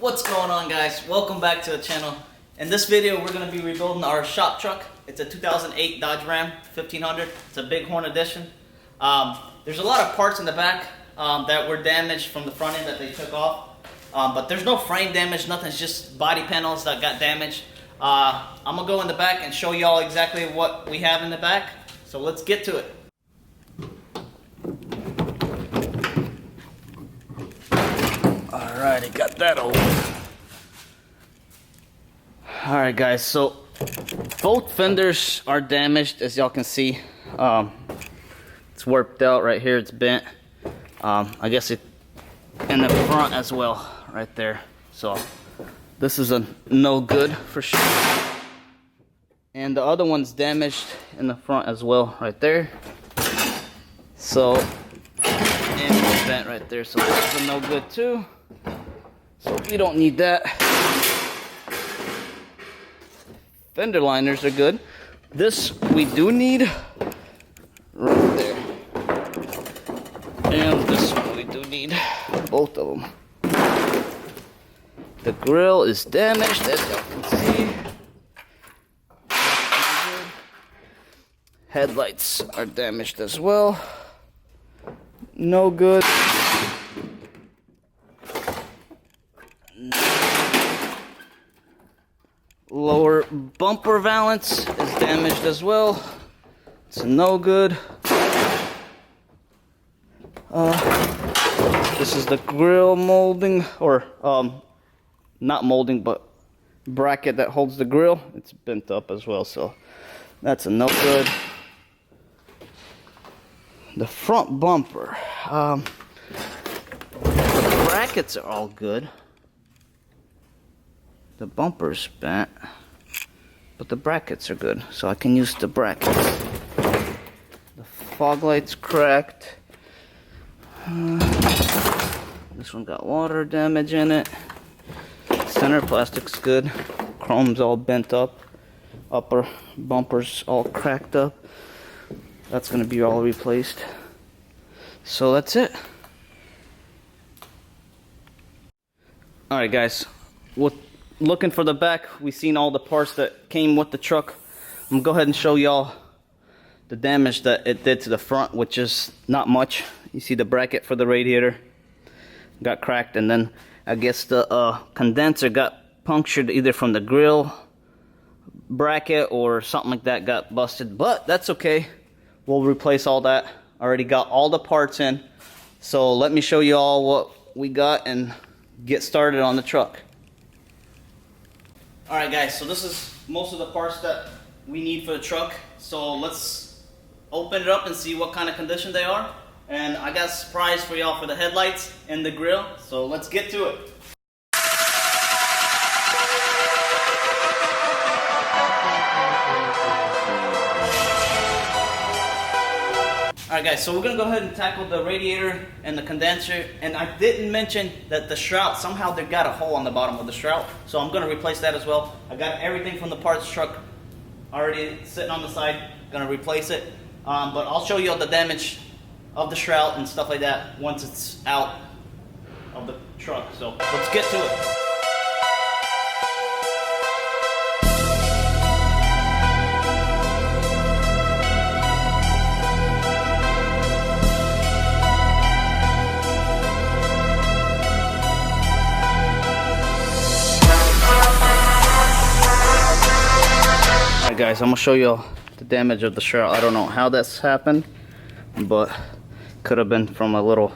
What's going on, guys? Welcome back to the channel. In this video we're going to be rebuilding our shop truck. It's a 2008 Dodge Ram 1500. It's a Bighorn edition. There's a lot of parts in the back that were damaged from the front end that they took off, but there's no frame damage, nothing. It's just body panels that got damaged. I'm gonna go in the back and show y'all exactly what we have in the back, so let's get to it. Alright, I got that over. Alright guys, so both fenders are damaged, as y'all can see. It's warped out right here, it's bent. I guess it in the front as well, right there. So this is a no good for sure. And the other one's damaged in the front as well, right there. So, and it's bent right there, so this is a no good too. So we don't need that. Fender liners are good. This we do need right there. And this one we do need, both of them. The grill is damaged, as y'all can see. Headlights are damaged as well. No good. Lower bumper valance is damaged as well. It's no good. This is the grill molding, or not molding, but bracket that holds the grill. It's bent up as well, so that's a no good. The front bumper, the brackets are all good. The bumper's bent, but the brackets are good, so I can use the brackets. The fog light's cracked. This one got water damage in it. Center plastic's good. Chrome's all bent up. Upper bumper's all cracked up. That's gonna be all replaced. So that's it. Alright guys, looking for the back, we seen all the parts that came with the truck. I'm gonna go ahead and show y'all the damage that it did to the front, which is not much. You see the bracket for the radiator got cracked, and then I guess the condenser got punctured either from the grill bracket or something like that got busted, but that's okay. We'll replace all that. Already got all the parts in, so let me show you all what we got and get started on the truck. Alright guys, so this is most of the parts that we need for the truck, so let's open it up and see what kind of condition they are. And I got a surprise for y'all for the headlights and the grill, so let's get to it. Alright guys, so we're going to go ahead and tackle the radiator and the condenser. And I didn't mention that the shroud, somehow they got a hole on the bottom of the shroud, so I'm going to replace that as well. I got everything from the parts truck already sitting on the side, going to replace it. But I'll show you all the damage of the shroud and stuff like that once it's out of the truck. So let's get to it. Alright guys, I'm gonna show you the damage of the shroud. I don't know how that's happened, but could have been from a little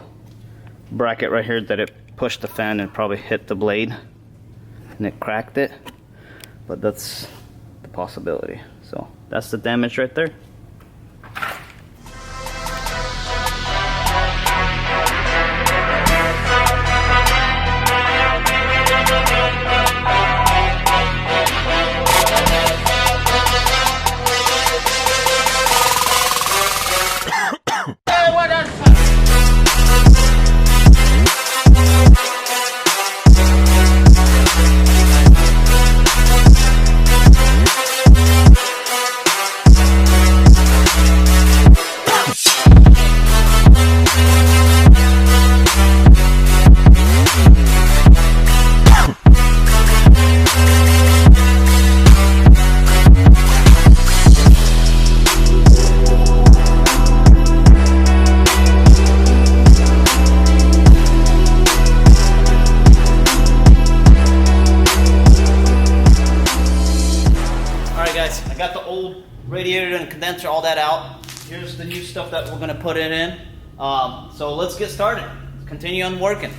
bracket right here that it pushed the fan and probably hit the blade and it cracked it, but that's the possibility. So that's the damage right there. condenser, all that out. Here's the new stuff that we're gonna put it in. So let's get started. Continue on working.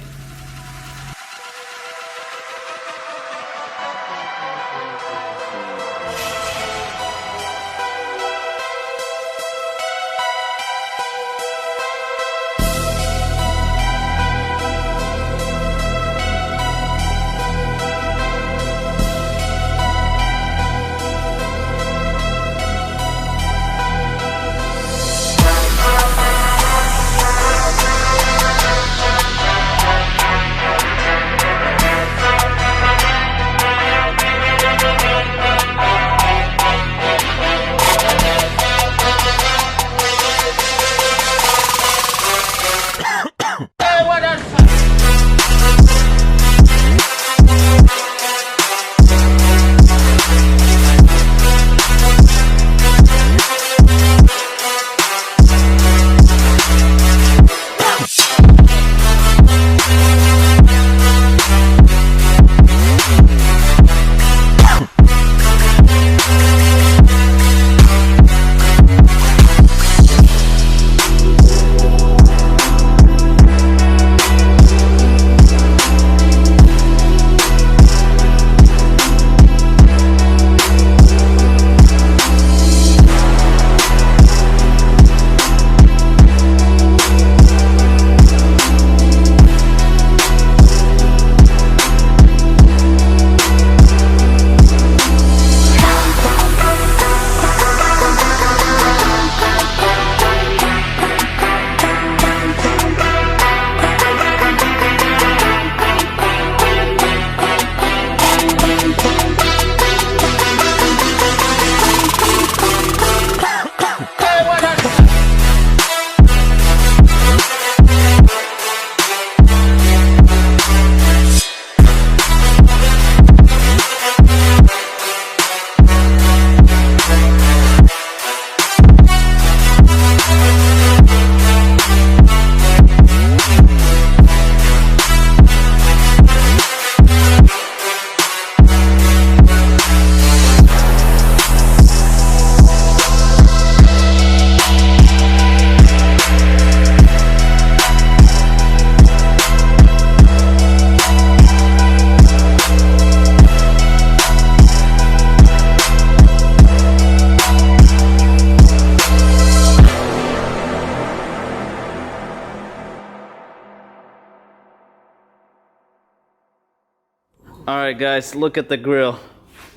Alright guys, look at the grill.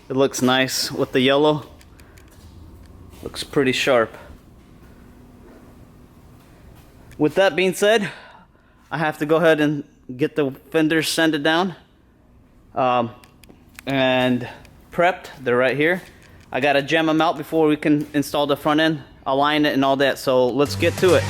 It looks nice with the yellow. Looks pretty sharp. With that being said, I have to go ahead and get the fenders sanded down and prepped. They're right here. I gotta jam them out before we can install the front end, align it and all that. So let's get to it.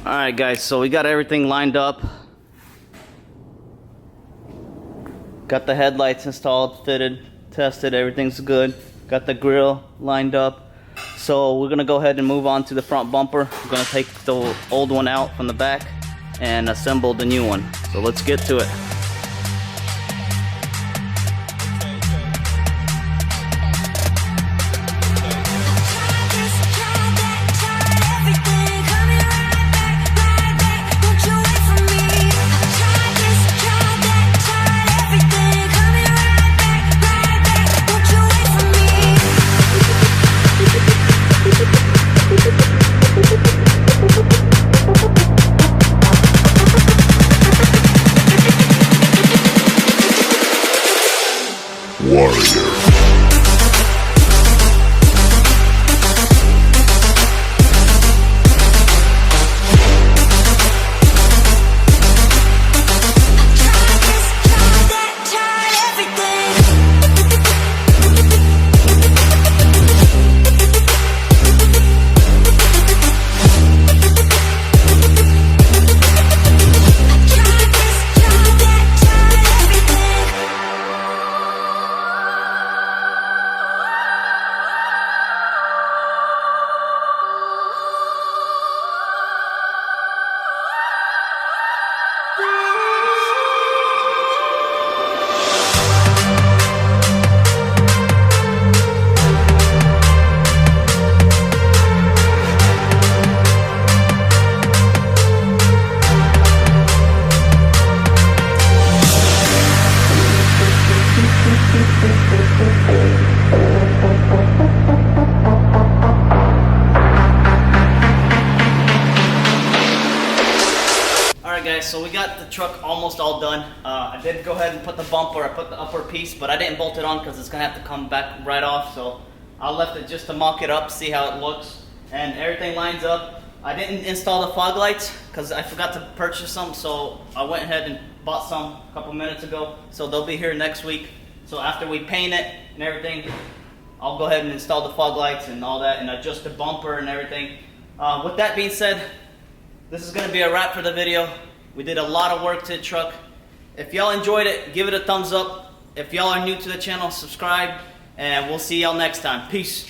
Alright guys, so we got everything lined up. Got the headlights installed, fitted, tested, everything's good. Got the grill lined up. So we're gonna go ahead and move on to the front bumper. We're gonna take the old one out from the back and assemble the new one. So let's get to it. So we got the truck almost all done. I did go ahead and put the bumper, I put the upper piece, but I didn't bolt it on because it's gonna have to come back right off. So I left it just to mock it up, see how it looks, and everything lines up. I didn't install the fog lights because I forgot to purchase some, so I went ahead and bought some a couple minutes ago. So they'll be here next week. So after we paint it and everything, I'll go ahead and install the fog lights and all that and adjust the bumper and everything. With that being said, this is gonna be a wrap for the video. We did a lot of work to the truck. If y'all enjoyed it, give it a thumbs up. If y'all are new to the channel, subscribe, and we'll see y'all next time. Peace.